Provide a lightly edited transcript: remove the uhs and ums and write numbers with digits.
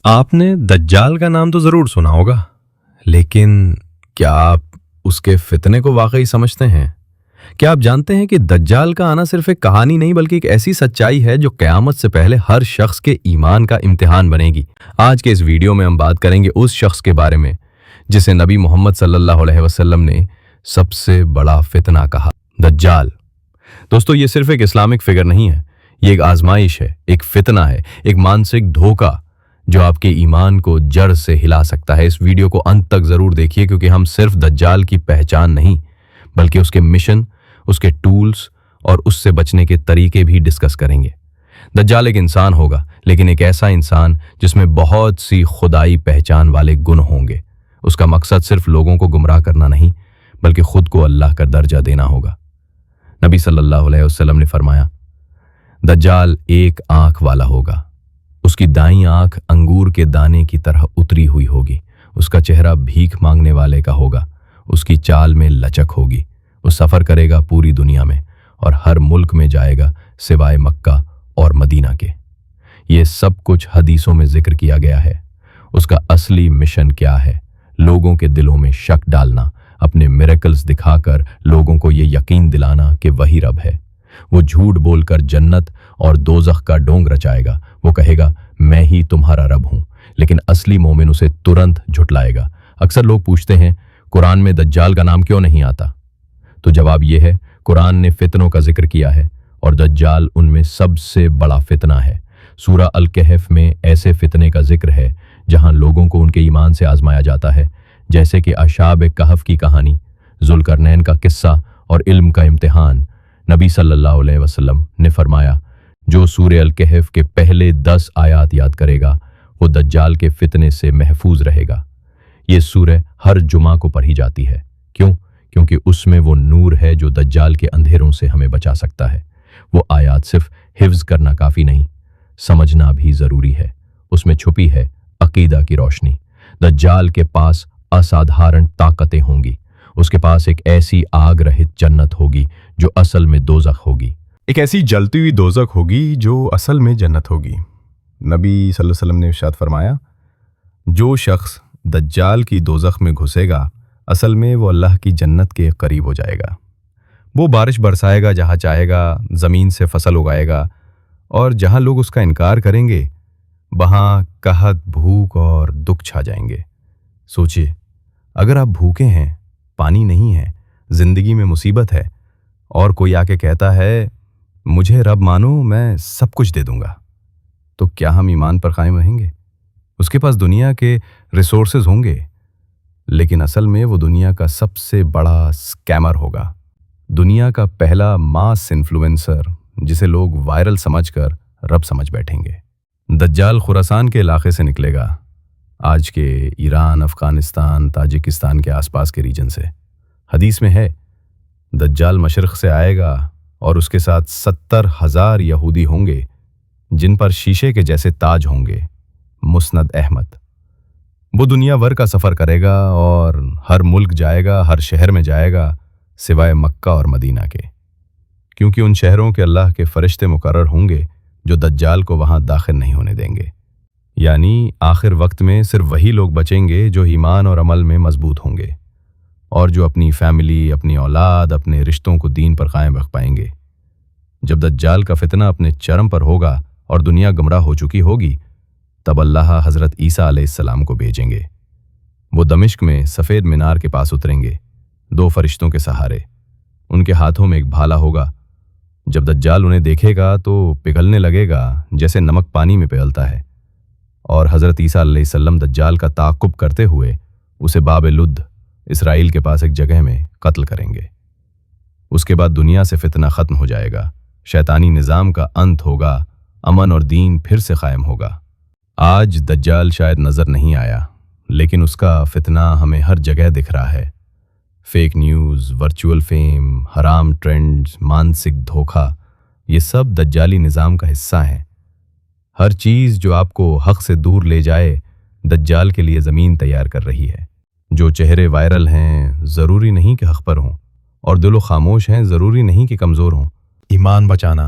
آپ نے دجال کا نام تو ضرور سنا ہوگا، لیکن کیا آپ اس کے فتنے کو واقعی سمجھتے ہیں؟ کیا آپ جانتے ہیں کہ دجال کا آنا صرف ایک کہانی نہیں بلکہ ایک ایسی سچائی ہے جو قیامت سے پہلے ہر شخص کے ایمان کا امتحان بنے گی؟ آج کے اس ویڈیو میں ہم بات کریں گے اس شخص کے بارے میں جسے نبی محمد صلی اللہ علیہ وسلم نے سب سے بڑا فتنہ کہا، دجال۔ دوستو، یہ صرف ایک اسلامک فگر نہیں ہے، یہ ایک آزمائش ہے، ایک فتنہ ہے، ایک مانسک دھوکہ جو آپ کے ایمان کو جڑ سے ہلا سکتا ہے۔ اس ویڈیو کو انت تک ضرور دیکھیے، کیونکہ ہم صرف دجال کی پہچان نہیں بلکہ اس کے مشن، اس کے ٹولز اور اس سے بچنے کے طریقے بھی ڈسکس کریں گے۔ دجال ایک انسان ہوگا، لیکن ایک ایسا انسان جس میں بہت سی خدائی پہچان والے گن ہوں گے۔ اس کا مقصد صرف لوگوں کو گمراہ کرنا نہیں بلکہ خود کو اللہ کا درجہ دینا ہوگا۔ نبی صلی اللہ علیہ وسلم نے فرمایا، دجال ایک آنکھ والا ہوگا، اس کی دائیں آنکھ انگور کے دانے کی طرح اتری ہوئی ہوگی، اس کا چہرہ بھیک مانگنے والے کا ہوگا، اس کی چال میں لچک ہوگی، وہ سفر کرے گا پوری دنیا میں اور ہر ملک میں جائے گا سوائے مکہ اور مدینہ کے۔ یہ سب کچھ حدیثوں میں ذکر کیا گیا ہے۔ اس کا اصلی مشن کیا ہے؟ لوگوں کے دلوں میں شک ڈالنا، اپنے میریکلز دکھا کر لوگوں کو یہ یقین دلانا کہ وہی رب ہے۔ وہ جھوٹ بول کر جنت اور دوزخ کا ڈونگ رچائے گا، وہ کہے گا میں ہی تمہارا رب ہوں، لیکن اصلی مومن اسے ترنت جھٹلائے گا۔ اکثر لوگ پوچھتے ہیں قرآن میں دجال کا نام کیوں نہیں آتا؟ تو جواب یہ ہے، قرآن نے فتنوں کا ذکر کیا ہے اور دجال ان میں سب سے بڑا فتنہ ہے۔ سورہ الکہف میں ایسے فتنے کا ذکر ہے جہاں لوگوں کو ان کے ایمان سے آزمایا جاتا ہے، جیسے کہ اصحاب کہف کی کہانی، ذوالقرنین کا قصہ اور علم کا امتحان۔ نبی صلی اللہ علیہ وسلم نے فرمایا، جو سورہ الکہف کے پہلے 10 آیات یاد کرے گا وہ دجال کے فتنے سے محفوظ رہے گا۔ یہ سورہ ہر جمعہ کو پڑھی جاتی ہے۔ کیوں؟ کیونکہ اس میں وہ نور ہے جو دجال کے اندھیروں سے ہمیں بچا سکتا ہے۔ وہ آیات صرف حفظ کرنا کافی نہیں، سمجھنا بھی ضروری ہے۔ اس میں چھپی ہے عقیدہ کی روشنی۔ دجال کے پاس اسادھارن طاقتیں ہوں گی، اس کے پاس ایک ایسی آگ رہت جنت ہوگی جو اصل میں دوزخ ہوگی، ایک ایسی جلتی ہوئی دوزخ ہوگی جو اصل میں جنت ہوگی۔ نبی صلی اللہ علیہ وسلم نے ارشاد فرمایا، جو شخص دجال کی دوزخ میں گھسے گا اصل میں وہ اللہ کی جنت کے قریب ہو جائے گا۔ وہ بارش برسائے گا جہاں چاہے گا، زمین سے فصل اگائے گا، اور جہاں لوگ اس کا انکار کریں گے وہاں قحط، بھوک اور دکھ چھا جائیں گے۔ سوچئے، اگر آپ بھوکے ہیں، پانی نہیں ہے، زندگی میں مصیبت ہے، اور کوئی آ کے کہتا ہے مجھے رب مانو میں سب کچھ دے دوں گا، تو کیا ہم ایمان پر قائم رہیں گے؟ اس کے پاس دنیا کے ریسورسز ہوں گے، لیکن اصل میں وہ دنیا کا سب سے بڑا سکیمر ہوگا، دنیا کا پہلا ماس انفلوئنسر جسے لوگ وائرل سمجھ کر رب سمجھ بیٹھیں گے۔ دجال خراسان کے علاقے سے نکلے گا، آج کے ایران، افغانستان، تاجکستان کے آس پاس کے ریجن سے۔ حدیث میں ہے دجال مشرق سے آئے گا اور اس کے ساتھ 70,000 یہودی ہوں گے جن پر شیشے کے جیسے تاج ہوں گے۔ مسند احمد۔ وہ دنیا بھر کا سفر کرے گا اور ہر ملک جائے گا، ہر شہر میں جائے گا سوائے مکہ اور مدینہ کے، کیونکہ ان شہروں کے اللہ کے فرشتے مقرر ہوں گے جو دجال کو وہاں داخل نہیں ہونے دیں گے۔ یعنی آخر وقت میں صرف وہی لوگ بچیں گے جو ایمان اور عمل میں مضبوط ہوں گے اور جو اپنی فیملی، اپنی اولاد، اپنے رشتوں کو دین پر قائم رکھ پائیں گے۔ جب دجال کا فتنہ اپنے چرم پر ہوگا اور دنیا گمراہ ہو چکی ہوگی، تب اللہ حضرت عیسیٰ علیہ السلام کو بھیجیں گے۔ وہ دمشق میں سفید مینار کے پاس اتریں گے، 2 فرشتوں کے سہارے۔ ان کے ہاتھوں میں ایک بھالا ہوگا۔ جب دجال انہیں دیکھے گا تو پگھلنے لگے گا جیسے نمک پانی میں پگھلتا ہے، اور حضرت عیسیٰ علیہ السلام دجال کا تعاقب کرتے ہوئے اسے باب لد، اسرائیل کے پاس ایک جگہ میں قتل کریں گے۔ اس کے بعد دنیا سے فتنہ ختم ہو جائے گا، شیطانی نظام کا انت ہوگا، امن اور دین پھر سے قائم ہوگا۔ آج دجال شاید نظر نہیں آیا، لیکن اس کا فتنہ ہمیں ہر جگہ دکھ رہا ہے۔ فیک نیوز، ورچوئل فیم، حرام ٹرینڈز، مانسک دھوکہ، یہ سب دجالی نظام کا حصہ ہیں۔ ہر چیز جو آپ کو حق سے دور لے جائے دجال کے لیے زمین تیار کر رہی ہے۔ جو چہرے وائرل ہیں ضروری نہیں کہ حق پر ہوں، اور دل و خاموش ہیں ضروری نہیں کہ کمزور ہوں۔ ایمان بچانا،